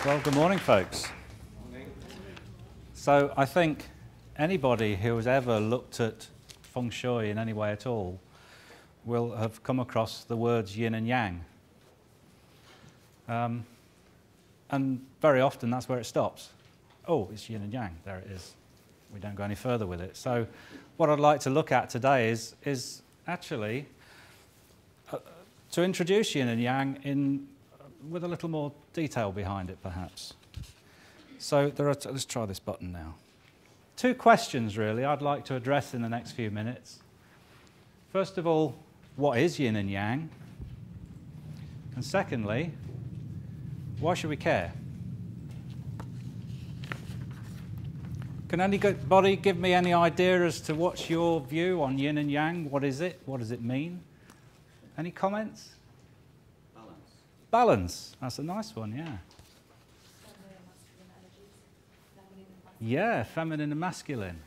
Well, good morning, folks. So I think anybody who has ever looked at Feng Shui in any way at all will have come across the words yin and yang. And very often that's where it stops. Oh, it's yin and yang, there it is. We don't go any further with it. So what I'd like to look at today is actually to introduce yin and yang with a little more detail behind it, perhaps. So let's try this button now. Two questions, really, I'd like to address in the next few minutes. First of all, what is yin and yang? And secondly, why should we care? Can anybody give me any idea as to what's your view on yin and yang? What is it? What does it mean? Any comments? Balance. That's a nice one, yeah. Yeah, feminine and masculine.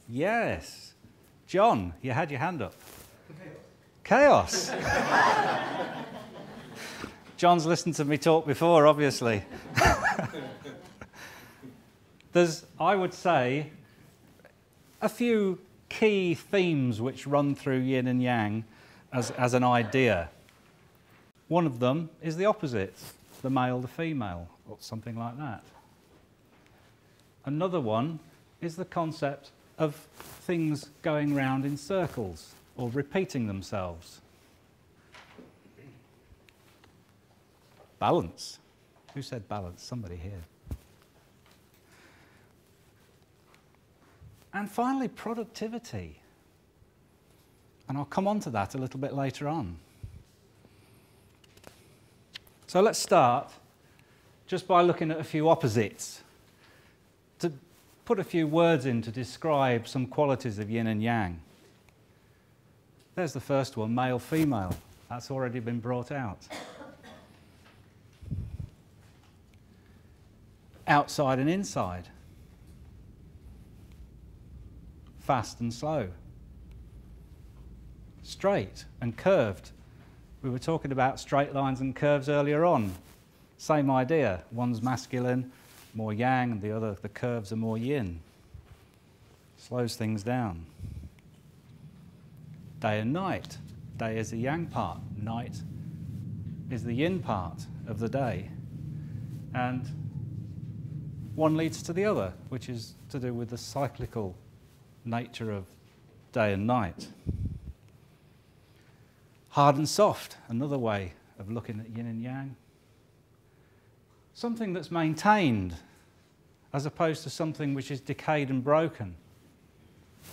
Yes. John, you had your hand up. Chaos. John's listened to me talk before, obviously. There's, I would say, a few key themes which run through yin and yang as an idea. One of them is the opposites, the male, the female, or something like that. Another one is the concept of things going round in circles or repeating themselves. Balance. Who said balance? Somebody here. And finally, productivity. And I'll come on to that a little bit later on. So let's start just by looking at a few opposites, to put a few words in to describe some qualities of yin and yang. There's the first one, male, female. That's already been brought out. Outside and inside. Fast and slow. Straight and curved. We were talking about straight lines and curves earlier on. Same idea. One's masculine, more yang, and the curves are more yin. Slows things down. Day and night. Day is the yang part. Night is the yin part of the day. And one leads to the other, which is to do with the cyclical nature of day and night. Hard and soft, another way of looking at yin and yang. Something that's maintained as opposed to something which is decayed and broken.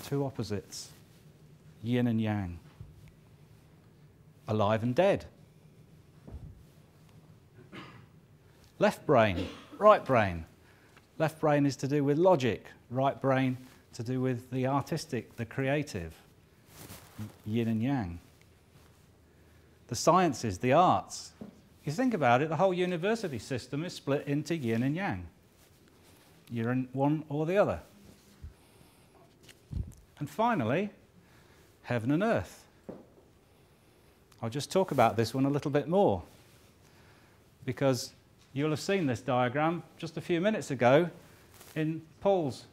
Two opposites, yin and yang. Alive and dead. Left brain, right brain. Left brain is to do with logic, right brain to do with the artistic, the creative. Yin and yang. The sciences, the arts. You think about it, the whole university system is split into yin and yang. You're in one or the other. And finally, heaven and earth. I'll just talk about this one a little bit more, because you'll have seen this diagram just a few minutes ago in Paul's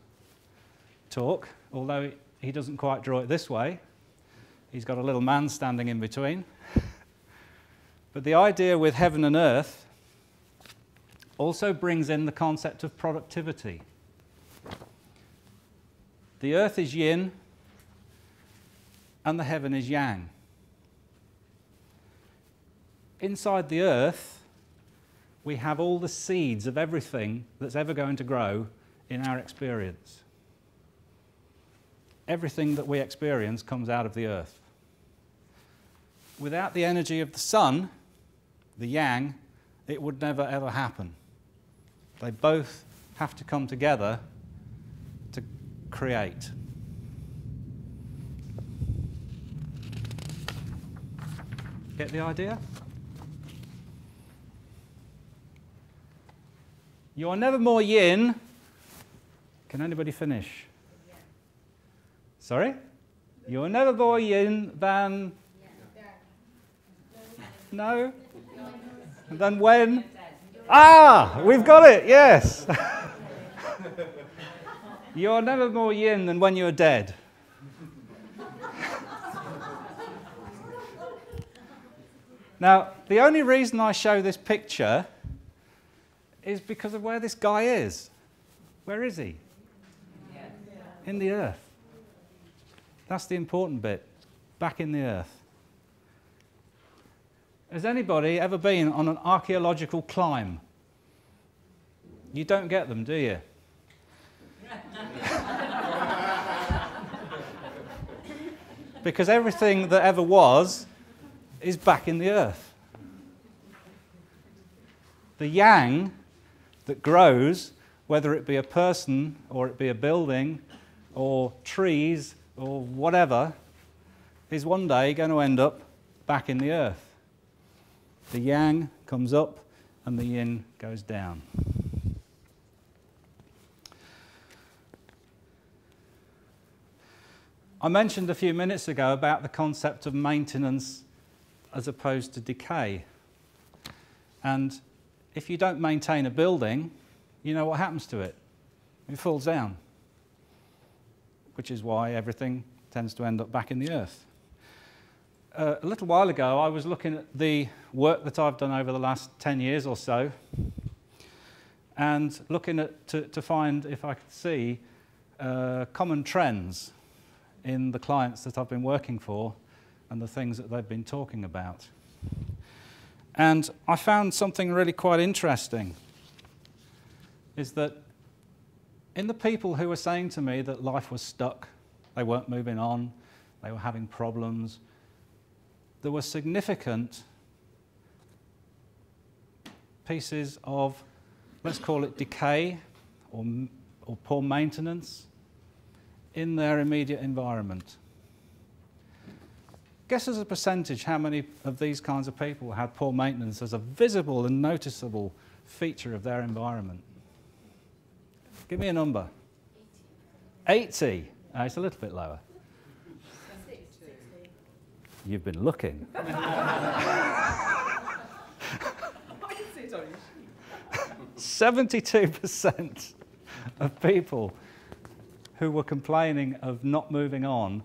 talk, although he doesn't quite draw it this way. He's got a little man standing in between. But the idea with heaven and earth also brings in the concept of productivity. The earth is yin and the heaven is yang. Inside the earth, we have all the seeds of everything that's ever going to grow in our experience. Everything that we experience comes out of the earth. Without the energy of the sun, the yang, it would never ever happen. They both have to come together to create. Get the idea? You are never more yin. Can anybody finish? Yeah. Sorry? You are never more yin than... Yeah. No? And then when... Ah! We've got it, yes! You're never more yin than when you're dead. Now, the only reason I show this picture is because of where this guy is. Where is he? In the earth. That's the important bit. Back in the earth. Has anybody ever been on an archaeological climb? You don't get them, do you? Because everything that ever was is back in the earth. The yang that grows, whether it be a person or it be a building or trees or whatever, is one day going to end up back in the earth. The yang comes up and the yin goes down. I mentioned a few minutes ago about the concept of maintenance as opposed to decay. And if you don't maintain a building, you know what happens to it. It falls down, which is why everything tends to end up back in the earth. A little while ago, I was looking at the work that I've done over the last 10 years or so, and looking at to find if I could see common trends in the clients that I've been working for and the things that they've been talking about. And I found something really quite interesting, is that in the people who were saying to me that life was stuck, they weren't moving on, they were having problems, there were significant pieces of, let's call it decay or poor maintenance in their immediate environment. Guess as a percentage how many of these kinds of people had poor maintenance as a visible and noticeable feature of their environment? Give me a number. 80. It's a little bit lower. 60. You've been looking. 72% of people who were complaining of not moving on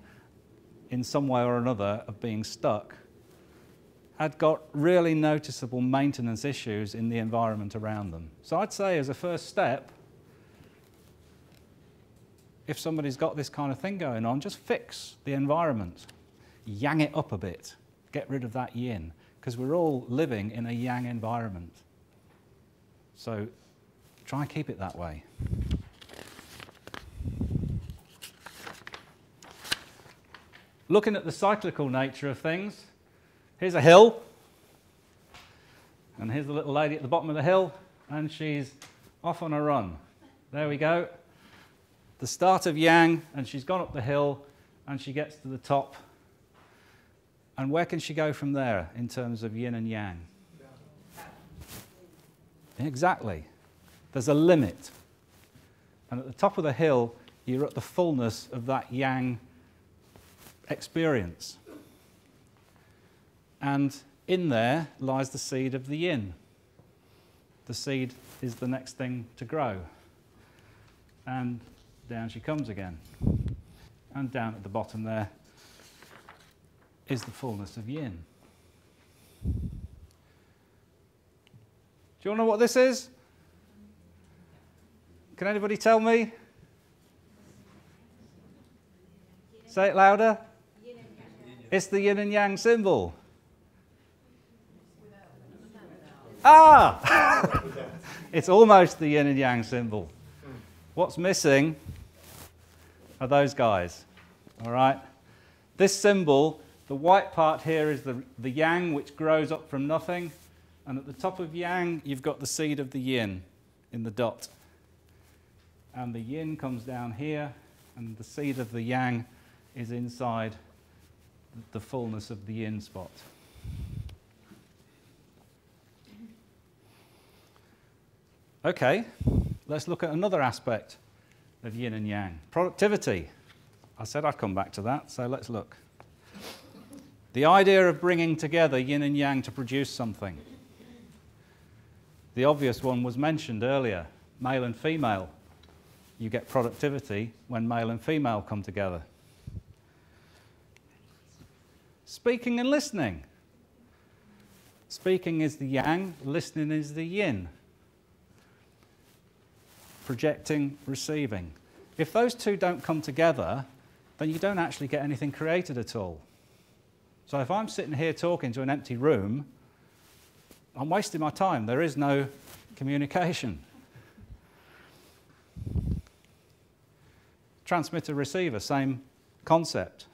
in some way or another, of being stuck, had got really noticeable maintenance issues in the environment around them. So I'd say as a first step, if somebody's got this kind of thing going on, just fix the environment. Yang it up a bit. Get rid of that yin, because we're all living in a yang environment. So try and keep it that way. Looking at the cyclical nature of things, here's a hill, and here's the little lady at the bottom of the hill, and she's off on a run. There we go. The start of yang, and she's gone up the hill, and she gets to the top. And where can she go from there in terms of yin and yang? Exactly. There's a limit. And at the top of the hill, you're at the fullness of that yang experience. And in there lies the seed of the yin. The seed is the next thing to grow. And down she comes again. And down at the bottom there is the fullness of yin. Do you all know what this is? Can anybody tell me? Say it louder. It's the yin and yang symbol. Ah! It's almost the yin and yang symbol. What's missing are those guys. All right? This symbol, the white part here is the yang, which grows up from nothing. And at the top of yang, you've got the seed of the yin in the dot. And the yin comes down here, and the seed of the yang is inside the fullness of the yin spot. Okay, let's look at another aspect of yin and yang. Productivity. I said I'd come back to that, so let's look. The idea of bringing together yin and yang to produce something. The obvious one was mentioned earlier, male and female. You get productivity when male and female come together. Speaking and listening. Speaking is the yang, listening is the yin. Projecting, receiving. If those two don't come together, then you don't actually get anything created at all. So if I'm sitting here talking to an empty room, I'm wasting my time. There is no communication. Transmitter, receiver, same concept.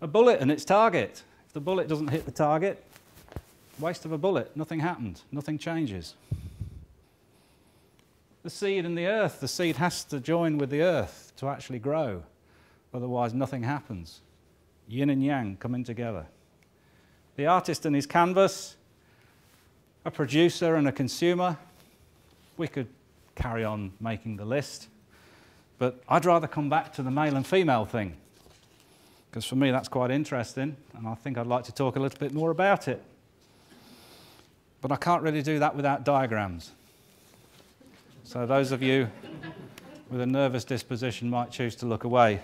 A bullet and its target. If the bullet doesn't hit the target, waste of a bullet, nothing happened, nothing changes. The seed and the earth, the seed has to join with the earth to actually grow, otherwise nothing happens. Yin and yang coming together. The artist and his canvas, a producer and a consumer. We could carry on making the list, but I'd rather come back to the male and female thing, because for me that's quite interesting, and I think I'd like to talk a little bit more about it. But I can't really do that without diagrams. So those of you with a nervous disposition might choose to look away.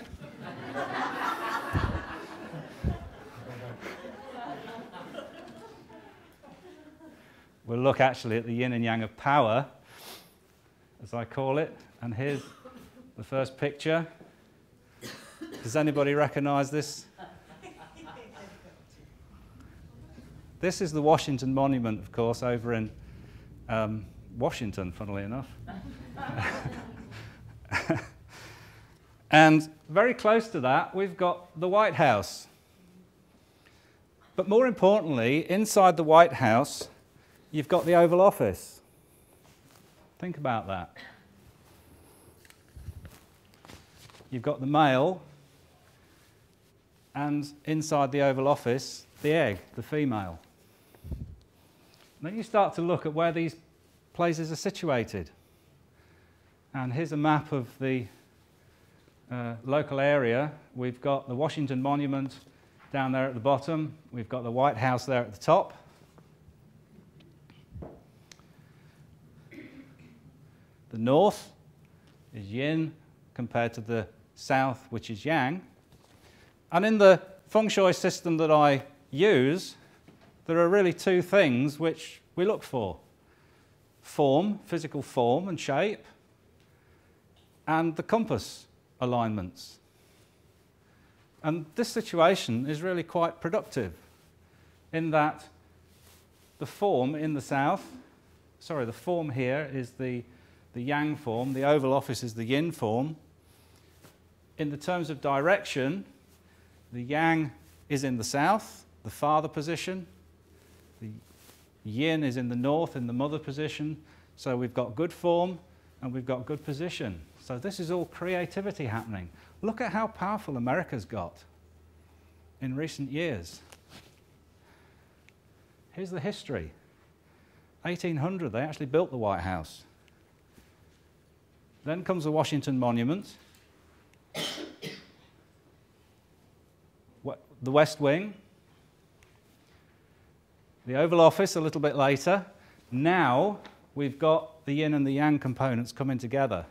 We'll look actually at the yin and yang of power, as I call it. And here's the first picture. Does anybody recognize this? This is the Washington Monument, of course, over in Washington, funnily enough. And very close to that, we've got the White House. But more importantly, inside the White House, you've got the Oval Office. Think about that. You've got the male, and inside the Oval Office, the egg, the female. Then you start to look at where these places are situated. And here's a map of the local area. We've got the Washington Monument down there at the bottom. We've got the White House there at the top. The north is yin compared to the south, which is yang. And in the Feng Shui system that I use, there are really two things which we look for. Form, physical form and shape, and the compass alignments. And this situation is really quite productive in that the form in the south, the form here is the yang form, the Oval Office is the yin form. In the terms of direction, the yang is in the south, the father position. The yin is in the north, in the mother position. So we've got good form and we've got good position. So this is all creativity happening. Look at how powerful America's got in recent years. Here's the history. 1800, they actually built the White House. Then comes the Washington Monument. The West Wing. The Oval Office a little bit later. Now we've got the yin and the yang components coming together.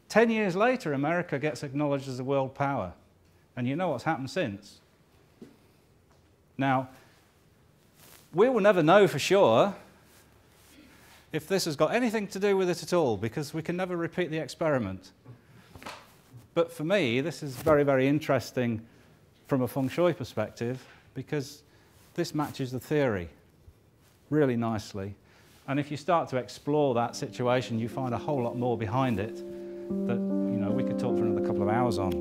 10 years later, America gets acknowledged as a world power. And you know what's happened since. Now, we will never know for sure if this has got anything to do with it at all, because we can never repeat the experiment. But for me, this is very, very interesting from a Feng Shui perspective, because this matches the theory really nicely. And if you start to explore that situation, you find a whole lot more behind it that, we could talk for another couple of hours on.